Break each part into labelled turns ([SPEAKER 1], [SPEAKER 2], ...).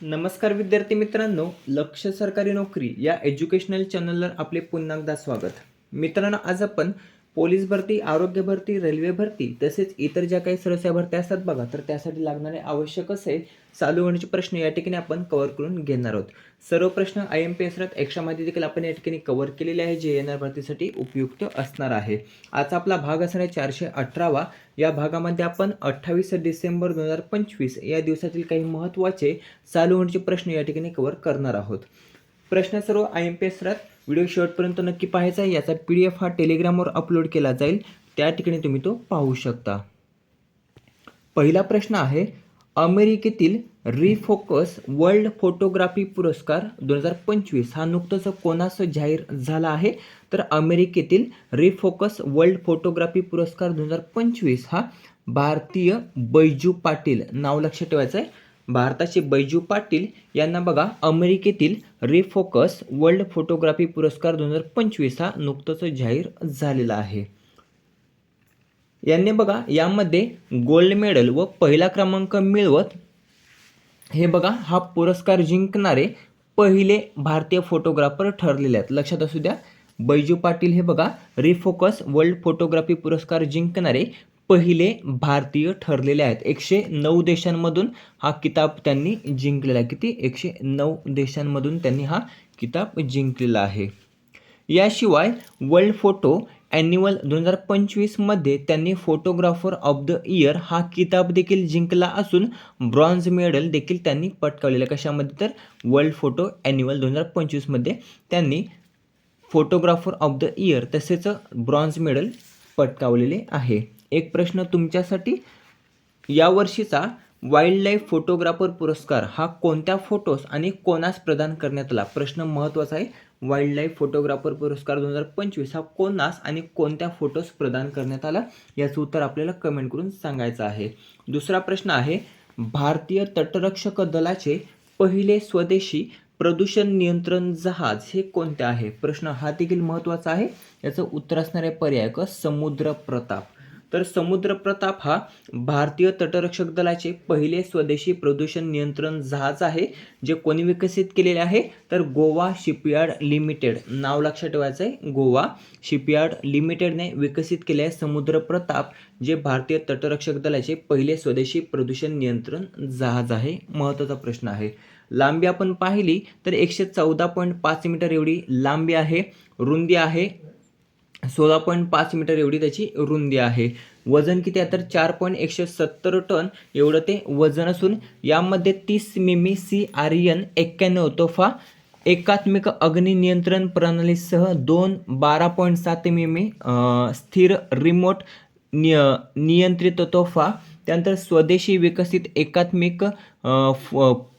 [SPEAKER 1] नमस्कार विद्यार्थी मित्रांनो, लक्ष सरकारी नोकरी या एज्युकेशनल चॅनलवर आपले पुन्हा एकदा स्वागत. मित्रांनो, आज आपण पोलीस भरती, आरोग्य भरती, रेल्वे भरती तसेच इतर ज्या काही सरळ भरत्या असतात बघा, तर त्यासाठी लागणारे आवश्यक असे चालू होण्याचे प्रश्न या ठिकाणी आपण कव्हर करून घेणार आहोत. सर्व प्रश्न IMPS राहत एक्स्ट्रामध्ये देखील आपण या ठिकाणी कव्हर केलेले आहे, जे येणार भरतीसाठी उपयुक्त असणार आहे. आजचा आपला भाग असणार आहे 418वा. या भागामध्ये आपण 28 डिसेंबर 2025 या दिवसातील काही महत्त्वाचे चालू होण्याचे प्रश्न या ठिकाणी कव्हर करणार आहोत. प्रश्न सर्व IMPS राहत. व्हिडिओ शेवटपर्यंत नक्की पाहायचा आहे. याचा PDF हा टेलिग्रामवर अपलोड केला जाईल, त्या ठिकाणी तुम्ही तो पाहू शकता. पहिला प्रश्न आहे, अमेरिकेतील रिफोकस वर्ल्ड फोटोग्राफी पुरस्कार 2025 हा नुकताच कोणास जाहीर झाला आहे? तर अमेरिकेतील रिफोकस वर्ल्ड फोटोग्राफी पुरस्कार 2025 हा भारतीय बैजू पाटील, नाव लक्षात ठेवायचं आहे, भारताचे बैजू पाटील यांना बघा अमेरिकेतील रिफोकस वर्ल्ड फोटोग्राफी पुरस्कार 2025 हा नुकताच जाहीर झालेला आहे. यांनी बघा यामध्ये गोल्ड मेडल व पहिला क्रमांक मिळवत हे बघा हा पुरस्कार जिंकणारे पहिले भारतीय फोटोग्राफर ठरलेले आहेत. लक्षात असू द्या, बैजू पाटील हे बघा रिफोकस वर्ल्ड फोटोग्राफी पुरस्कार जिंकणारे पहिले भारतीय ठरलेले आहेत. 109 देशांमधून हा किताब त्यांनी जिंकलेला आहे. किती? 109 देशांमधून त्यांनी हा किताब जिंकलेला आहे. याशिवाय वर्ल्ड फोटो ॲन्युअल 2025 मध्ये त्यांनी फोटोग्राफर ऑफ द इयर हा किताब देखील जिंकला असून ब्रॉन्झ मेडल देखील त्यांनी पटकावलेलं. कशामध्ये? तर वर्ल्ड फोटो ॲन्युअल 2025 मध्ये त्यांनी फोटोग्राफर ऑफ द इयर तसेच ब्रॉन्झ मेडल पटकावलेले आहे. एक प्रश्न तुमच्यासाठी, यावर्षीचा वाईल्ड लाईफ फोटोग्राफर पुरस्कार हा कोणत्या फोटोस आणि कोणास प्रदान करण्यात आला? प्रश्न महत्त्वाचा आहे. वाईल्ड लाईफ फोटोग्राफर पुरस्कार 2025 हा कोणास आणि कोणत्या फोटोस प्रदान करण्यात आला? याचं उत्तर आपल्याला कमेंट करून सांगायचं आहे. दुसरा प्रश्न आहे, भारतीय तटरक्षक दलाचे पहिले स्वदेशी प्रदूषण नियंत्रण जहाज हे कोणते आहे? प्रश्न हा देखील महत्त्वाचा आहे. याचं उत्तर असणार आहे पर्याय क समुद्र प्रताप. तर समुद्र प्रताप हा भारतीय तटरक्षक दलाचे पहिले स्वदेशी प्रदूषण नियंत्रण जहाज आहे, जे कोणी विकसित केलेले आहे? तर गोवा शिपयार्ड लिमिटेड, नाव लक्षात ठेवायचं आहे, गोवा शिपयार्ड लिमिटेडने विकसित केले आहे समुद्र प्रताप, जे भारतीय तटरक्षक दलाचे पहिले स्वदेशी प्रदूषण नियंत्रण जहाज आहे. महत्त्वाचा प्रश्न आहे. लांबी आपण पाहिली तर 114.5 मीटर एवढी लांबी आहे. रुंदी आहे 16.5 मीटर एवढी त्याची रुंदी आहे. वजन किती आहे? तर 4.170 टन एवढं ते वजन असून यामध्ये 30 मिमी CRN 91 तोफा, एकात्मिक अग्नि नियंत्रण प्रणालीसह 12.7 मिमी स्थिर रिमोट नियंत्रित तोफा, त्यानंतर स्वदेशी विकसित एकात्मिक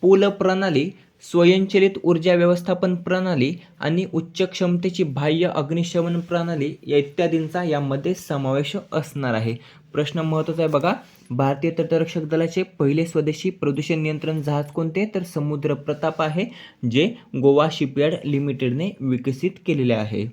[SPEAKER 1] पूल प्रणाली, स्वयंचलित ऊर्जा व्यवस्थापन प्रणाली आणि उच्च क्षमतेची बाह्य अग्निशमन प्रणाली या इत्यादींचा यामध्ये समावेश असणार आहे. प्रश्न महत्त्वाचा आहे बघा, भारतीय तटरक्षक दलाचे पहिले स्वदेशी प्रदूषण नियंत्रण जहाज कोणते? तर समुद्र प्रताप आहे, जे गोवा शिपयार्ड लिमिटेडने विकसित केलेले आहे.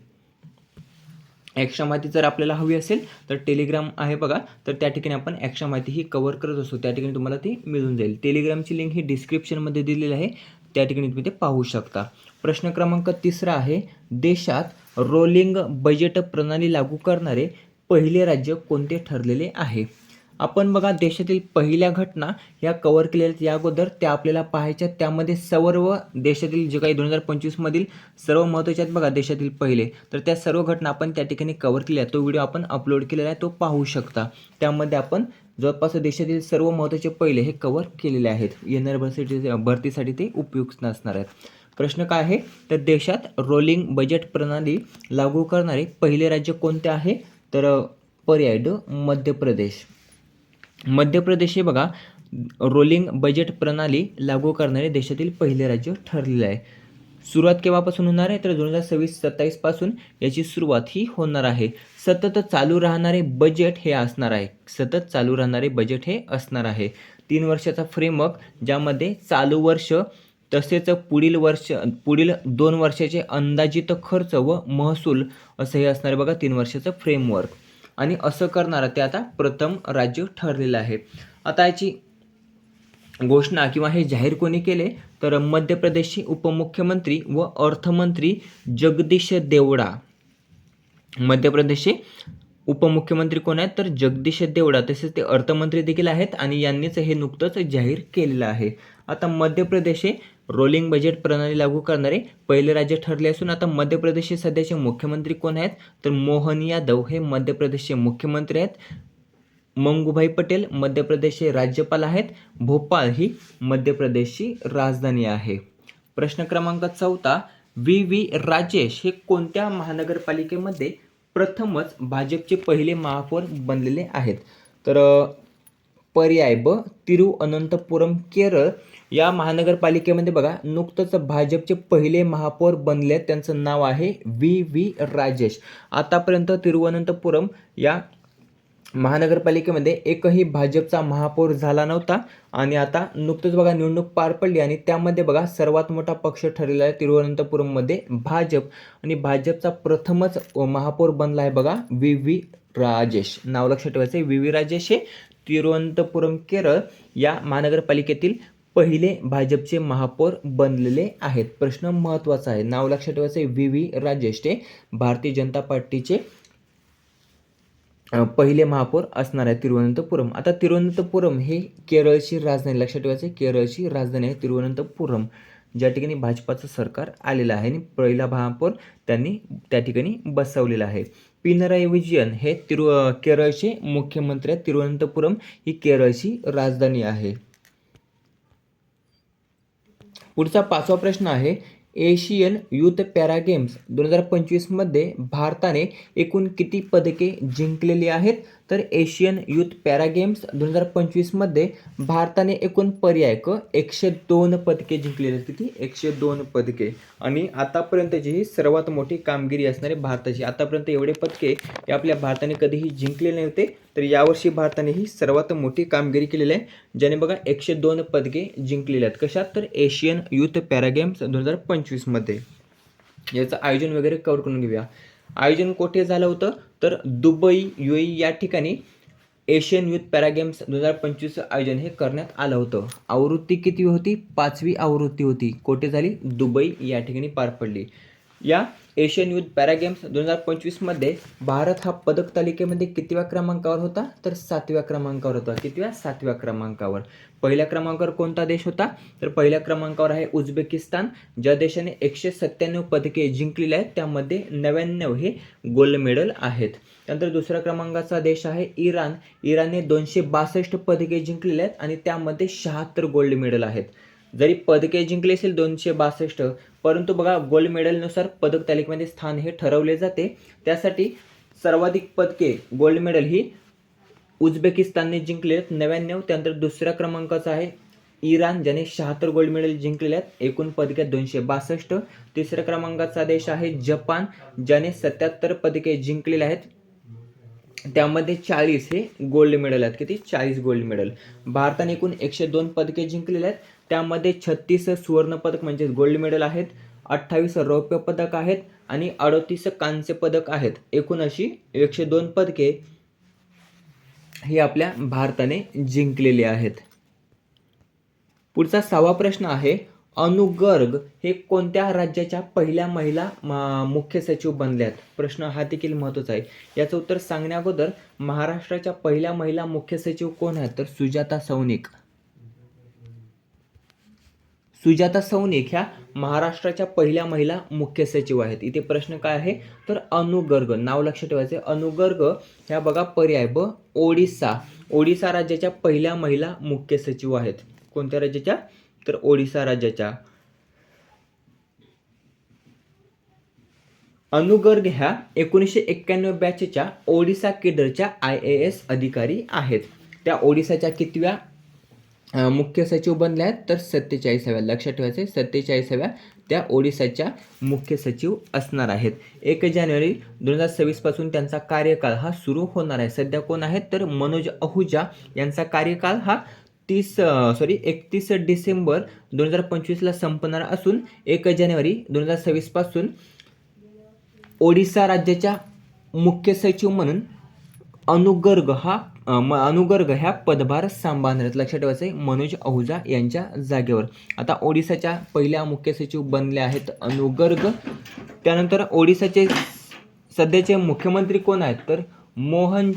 [SPEAKER 1] एक्स्ट्रा माहिती जर आपल्याला हवी असेल तर टेलिग्राम आहे बघा, तर त्या ठिकाणी आपण एक्स्ट्रा माहिती ही कव्हर करत असतो, त्या ठिकाणी तुम्हाला ती मिळून जाईल. टेलिग्रामची लिंक ही डिस्क्रिप्शनमध्ये दिलेली आहे, त्या ठिकाणी तुम्ही ते पाहू शकता. प्रश्न क्रमांक 3 आहे, देशात रोलिंग बजेट प्रणाली लागू करणारे पहिले राज्य कोणते ठरलेले आहे? आपण बघा देशातील पहिल्या घटना ह्या कव्हर केलेल्या या अगोदर त्या आपल्याला पाहायच्या. त्यामध्ये सर्व देशातील जे काही 2025 मधील सर्व महत्त्वाचे आहेत बघा देशातील पहिले, तर त्या सर्व घटना आपण त्या ठिकाणी कव्हर केल्या. तो व्हिडिओ आपण अपलोड केलेला आहे, तो पाहू शकता. त्यामध्ये आपण जवळपास देशातील सर्व महत्त्वाचे पहिले हे कव्हर केलेले आहेत. येणाऱ्या भरतीसाठी ते उपयुक्त असणार आहेत. प्रश्न काय आहे? तर देशात रोलिंग बजेट प्रणाली लागू करणारे पहिले राज्य कोणते आहे? तर पर्याय ड मध्य प्रदेश. मध्य प्रदेश हे बघा रोलिंग बजेट प्रणाली लागू करणारे देशातील पहिले राज्य ठरलेले आहे. सुरुवात केव्हापासून होणार आहे? तर 2026-27 पासून याची सुरुवात ही होणार आहे. सतत चालू राहणारे बजेट हे असणार आहे. सतत चालू राहणारे बजेट हे असणार आहे. 3 वर्षाचा फ्रेमवर्क, ज्यामध्ये चालू वर्ष तसेच पुढील 2 वर्षाचे अंदाजित खर्च व महसूल असं हे असणार आहे बघा 3 वर्षाचं फ्रेमवर्क. आणि असं करणारं ते आता प्रथम राज्य ठरलेलं आहे. आता याची घोषणा किंवा हे जाहीर कोणी केले तर मध्य प्रदेशचे उपमुख्यमंत्री व अर्थमंत्री जगदीश देवडा. मध्य प्रदेशचे उपमुख्यमंत्री कोण आहेत तर जगदीश देवडा, तसेच ते अर्थमंत्री देखील आहेत आणि यांनीच हे नुकतंच जाहीर केलेलं आहे. आता मध्य प्रदेश हे रोलिंग बजेट प्रणाली लागू करणारे पहिले राज्य ठरले असून आता मध्य प्रदेशचे सध्याचे मुख्यमंत्री कोण आहेत तर मोहन यादव हे मध्य प्रदेशचे मुख्यमंत्री आहेत. मंगूभाई पटेल मध्य प्रदेशचे राज्यपाल आहेत. भोपाळ ही मध्य प्रदेशची राजधानी आहे. प्रश्न क्रमांक 14, व्ही राजेश हे कोणत्या महानगरपालिकेमध्ये प्रथमच भाजपचे पहिले महापौर बनलेले आहेत तर पर्याय ब तिरुअनंतपुरम केरळ या महानगरपालिकेमध्ये बघा नुकतंच भाजपचे पहिले महापौर बनले, त्यांचं नाव आहे व्ही राजेश. आतापर्यंत तिरुअनंतपुरम या महानगरपालिकेमध्ये एकही भाजपचा महापौर झाला नव्हता आणि आता नुकतंच बघा निवडणूक पार पडली आणि त्यामध्ये बघा सर्वात मोठा पक्ष ठरलेला आहे तिरुवनंतपुरममध्ये भाजप आणि भाजपचा प्रथमच महापौर बनला आहे बघा व्ही राजेश. नाव लक्षात ठेवायचं आहे व्ही राजेश हे तिरुवनंतपुरम केरळ या महानगरपालिकेतील पहिले भाजपचे महापौर बनलेले आहेत. प्रश्न महत्त्वाचा आहे, नाव लक्षात ठेवायचं आहे व्ही राजेश ते भारतीय जनता पार्टीचे पहिले महापौर असणार आहे तिरुवनंतपुरम. आता तिरुवनंतपुरम हे केरळची राजधानी, लक्षात ठेवायचं आहे केरळची राजधानी आहे तिरुवनंतपुरम, ज्या ठिकाणी भाजपाचं सरकार आलेलं आहे आणि पहिला महापौर त्यांनी त्या ठिकाणी बसवलेला आहे. पिनराई विजयन हे केरळचे मुख्यमंत्री आहेत. तिरुवनंतपुरम ही केरळची राजधानी आहे. पुढचा 5वा प्रश्न आहे, एशियन युथ पॅरा गेम्स 2025मध्ये भारताने एकूण किती पदके जिंकलेली आहेत तर एशियन युथ पॅरा गेम्स 2025मध्ये भारताने एकूण पर्याय 102 पदके जिंकलेली आहेत. किती? 102 पदके. आणि आतापर्यंतची ही सर्वात मोठी कामगिरी असणारी भारताची. आतापर्यंत एवढे पदके हे आपल्या भारताने कधीही जिंकलेले नव्हते, तर यावर्षी भारताने ही सर्वात मोठी कामगिरी केलेली आहे, ज्याने बघा 102 पदके जिंकलेली आहेत. कशात तर एशियन युथ पॅरा गेम्स 2025मध्ये. याचं आयोजन वगैरे कव्हर करून घेऊया. आयोजन कुठे झालं होतं तर दुबई UAE या ठिकाणी एशियन युथ पॅरा गेम्स 2025चं आयोजन हे करण्यात आलं होतं. आवृत्ती किती होती? 5वी आवृत्ती होती. कुठे झाली? दुबई या ठिकाणी पार पडली. या एशियन युथ पॅरा गेम्स 2025मध्ये भारत हा पदक तालिकेमध्ये कितव्या क्रमांकावर होता तर 7व्या क्रमांकावर होता. कितव्या? 7व्या क्रमांकावर. पहिल्या क्रमांकावर कोणता देश होता तर पहिल्या क्रमांकावर आहे उझबेकिस्तान, ज्या देशाने 197 पदके जिंकलेली आहेत, त्यामध्ये 99 हे गोल्ड मेडल आहेत. त्यानंतर दुसऱ्या क्रमांकाचा देश आहे इराण. इराणने 262 पदके जिंकलेली आहेत आणि त्यामध्ये 76 गोल्ड मेडल आहेत. जरी पदके जिंकले असेल 262, परंतु बघा गोल्ड मेडलनुसार पदक तालिकेमध्ये स्थान हे ठरवले जाते. त्यासाठी सर्वाधिक पदके गोल्ड मेडल ही उझबेकिस्तानने जिंकले आहेत 99. त्यानंतर दुसऱ्या क्रमांकाचा आहे इराण, ज्याने 76 गोल्ड मेडल जिंकलेले आहेत, एकूण पदके 262. तिसऱ्या क्रमांकाचा देश आहे जपान, ज्याने 77 पदके जिंकलेले आहेत, त्यामध्ये 40 हे गोल्ड मेडल आहेत. किती? 40 गोल्ड मेडल. भारताने एकूण 102 पदके जिंकलेले आहेत, त्यामध्ये 36 सुवर्ण पदक म्हणजे गोल्ड मेडल आहेत, 28 रौप्य पदक आहेत आणि 38 कांस्य पदक आहेत. एकूण अशी 102 पदके ही आपल्या भारताने जिंकलेली आहेत. पुढचा 6वा प्रश्न आहे, अनु गर्ग हे कोणत्या राज्याच्या पहिल्या महिला मुख्य सचिव बनल्यात? प्रश्न हा देखील महत्त्वाचा आहे. याचं उत्तर सांगण्या अगोदर महाराष्ट्राच्या पहिल्या महिला मुख्य सचिव कोण आहेत तर सुजाता सौनिक. सुजाता सौनिक ह्या महाराष्ट्राच्या पहिल्या महिला मुख्य सचिव आहेत. इथे प्रश्न काय आहे तर अनु गर्ग, नाव लक्षात ठेवायचे. अनु गर्ग ह्या बघा पर्याय ब ओडिसा. ओडिसा राज्याच्या पहिल्या महिला मुख्य सचिव आहेत. कोणत्या राज्याच्या तर ओडिसा राज्याच्या. अनु गर्ग ह्या 1991 बॅचच्या ओडिसा केडरच्या IAS अधिकारी आहेत. त्या ओडिसाच्या कितव्या मुख्य सचिव बनल्या आहेत तर 47व्या. लक्षात ठेवायचे 47व्या त्या ओडिसाच्या मुख्य सचिव असणार आहेत. 1 जानेवारी 2026 पासून त्यांचा कार्यकाळ हा सुरू होणार आहे. सध्या कोण आहेत तर मनोज अहुजा यांचा कार्यकाळ हा 31 डिसेंबर 2025ला संपणार असून 1 जानेवारी 2026 पासून ओडिसा राज्याच्या मुख्य सचिव म्हणून अनुगर्ग ह्या पदभार सांभाळणार आहेत. लक्षात ठेवायचं आहे मनोज अहुजा यांच्या जागेवर. आता ओडिसाच्या पहिल्या मुख्य सचिव बनले आहेत अनुगर्ग. त्यानंतर ओडिसाचे सध्याचे मुख्यमंत्री कोण आहेत तर मोहन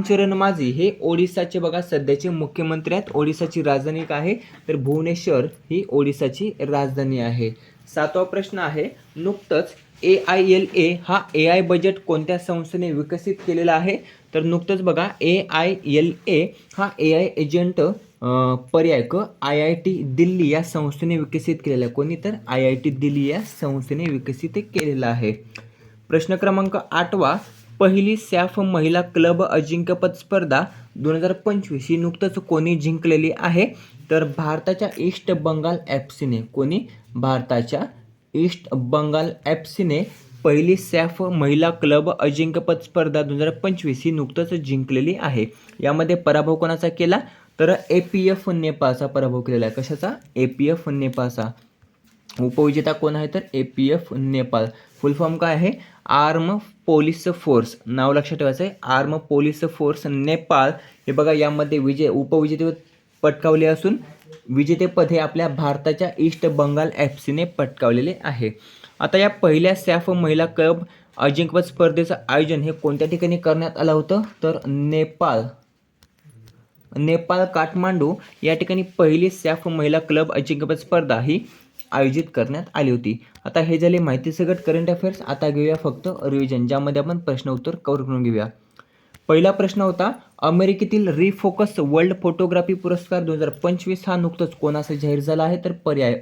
[SPEAKER 1] चरण माझी हे ओडिसाचे बघा सध्याचे मुख्यमंत्री आहेत. ओडिसाची राजधानी काय आहे तर भुवनेश्वर ही ओडिसाची राजधानी आहे. 7वा प्रश्न आहे नुकतंच AILA हा AI बजेट कोणत्या संस्थेने विकसित केलेला आहे तर नुकतंच बघा AILA हा AI एजंट पर्याय IIT दिल्ली या संस्थेने विकसित केलेला आहे. कोणी तर IIT दिल्ली या संस्थेने विकसित केलेला आहे. प्रश्न क्रमांक 8वा पहिली सॅफ महिला क्लब अजिंक्यपद स्पर्धा 2025 ही नुकतंच कोणी जिंकलेली आहे तर भारताच्या ईस्ट बंगाल एफसीने. कोणी भारताच्या ईस्ट बंगाल एफसीने पहिली सॅफ महिला क्लब अजिंक्यपद स्पर्धा 2025 ही नुकतंच जिंकलेली आहे. यामध्ये पराभव कोणाचा केला तर APF नेपाळचा पराभव केलेला आहे. कशाचा APF नेपाळचा. उपविजेता कोण आहे तर APF नेपाळ. फुल फॉर्म काय आहे आर्म पोलीस फोर्स. नाव लक्षात ठेवायचं आहे आर्म पोलीस फोर्स नेपाळ. हे बघा यामध्ये उपविजेते पटकावले असून विजेतेपद हे आपल्या भारताच्या ईस्ट बंगाल एफसीने पटकावलेले आहे. आता या पहिल्या सॅफ महिला क्लब अजिंक्यपद स्पर्धेचं आयोजन हे कोणत्या ठिकाणी करण्यात आलं होतं तर नेपाळ काठमांडू या ठिकाणी पहिली सॅफ महिला क्लब अजिंक्यपद स्पर्धा ही आयोजित करण्यात आली होती. आता हे झाले माहिती सगळं करंट अफेअर्स. आता घेऊया फक्त रिव्हिजन ज्यामध्ये आपण प्रश्न उत्तर कव्हर करून घेऊया. पहिला प्रश्न होता अमेरिकेतील रिफोकस वर्ल्ड फोटोग्राफी पुरस्कार 2025 हा नुकतंच कोणाचा जाहीर झाला आहे तर पर्याय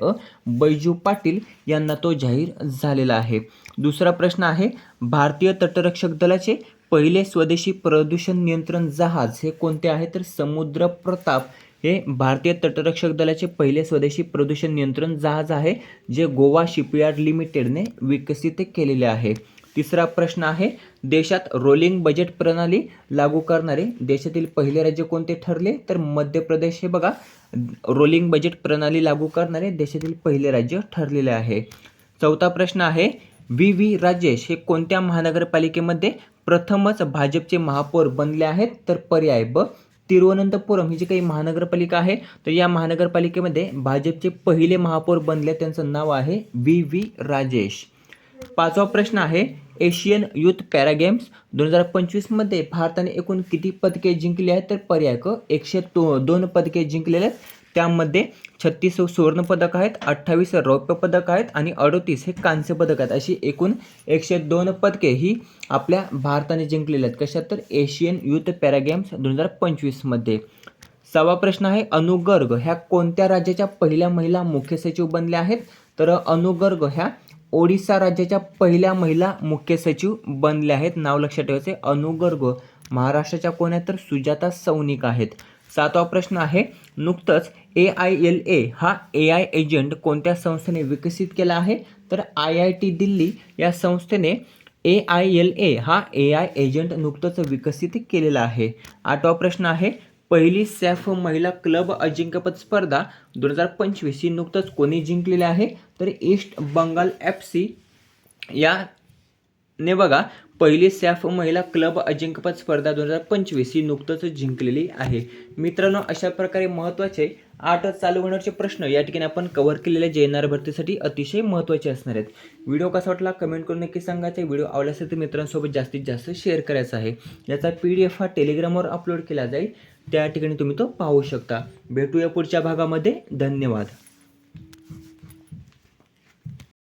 [SPEAKER 1] बैजू पाटील यांना तो जाहीर झालेला आहे. दुसरा प्रश्न आहे भारतीय तटरक्षक दलाचे पहिले स्वदेशी प्रदूषण नियंत्रण जहाज हे कोणते आहे तर समुद्र प्रताप हे भारतीय तटरक्षक दलाचे पहिले स्वदेशी प्रदूषण नियंत्रण जहाज आहे जे गोवा शिपयार्ड लिमिटेडने विकसित केलेले आहे. तिसरा प्रश्न आहे देशात रोलिंग बजेट प्रणाली लागू करणारे देशातील पहिले राज्य कोणते ठरले तर मध्य प्रदेश हे बघा रोलिंग बजेट प्रणाली लागू करणारे देशातील पहिले राज्य ठरलेले आहे. चौथा प्रश्न आहे VV राजेश हे कोणत्या महानगरपालिकेमध्ये प्रथमच भाजपचे महापौर बनले आहेत तर पर्याय तिरुवनंतपुरम ही जी काही महानगरपालिका आहे तर या महानगरपालिकेमध्ये भाजपचे पहिले महापौर बनले त्यांचं नाव आहे VV राजेश. पाचवा प्रश्न आहे एशियन युथ पॅरा गेम्स 2025 मध्ये भारताने एकूण किती पदके जिंकली आहेत तर पर्याय 102 पदके जिंकलेले आहेत. त्यामध्ये 36 सुवर्ण पदक आहेत, 28 रौप्य पदक आहेत आणि 38 हे कांस्य पदक आहेत. अशी एकूण 102 पदके ही आपल्या भारताने जिंकलेली आहेत. कशात तर एशियन युथ पॅरा गेम्स 2025 मध्ये. 6वा प्रश्न आहे अनुगर्ग ह्या कोणत्या राज्याच्या पहिल्या महिला मुख्य सचिव बनल्या आहेत तर अनुगर्ग ह्या ओडिसा राज्याच्या पहिल्या महिला मुख्य सचिव बनल्या आहेत. नाव लक्षात ठेवायचे अनुगर्ग महाराष्ट्राच्या कोण आहेत तर सुजाता सौनिक आहेत. 7वा प्रश्न आहे नुकतंच AILA हा AI एजंट कोणत्या संस्थेने विकसित केला आहे तर IIT दिल्ली या संस्थेने AILA हा AI एजंट नुकतंच विकसित केलेला आहे. 8वा प्रश्न आहे पहिली सॅफ महिला क्लब अजिंक्यपद स्पर्धा 2025 ही नुकतंच कोणी जिंकलेली आहे तर ईस्ट बंगाल FC याने बघा पहिली सॅफ महिला क्लब अजिंक्यपद स्पर्धा 2025 ही नुकतंच जिंकलेली आहे. मित्रांनो अशा प्रकारे महत्त्वाचे 8 चालू होणारचे प्रश्न या ठिकाणी आपण कव्हर केलेले JNR भरतीसाठी अतिशय महत्त्वाचे असणार आहेत. व्हिडिओ कसा वाटला कमेंट करून नक्की सांगायचा. व्हिडिओ आवडला असेल तर मित्रांसोबत जास्तीत जास्त शेअर करायचा आहे. याचा PDF हा टेलिग्रामवर अपलोड केला जाईल त्या ठिकाणी तुम्ही तो पाहू शकता. भेटूया पुढच्या भागामध्ये. धन्यवाद.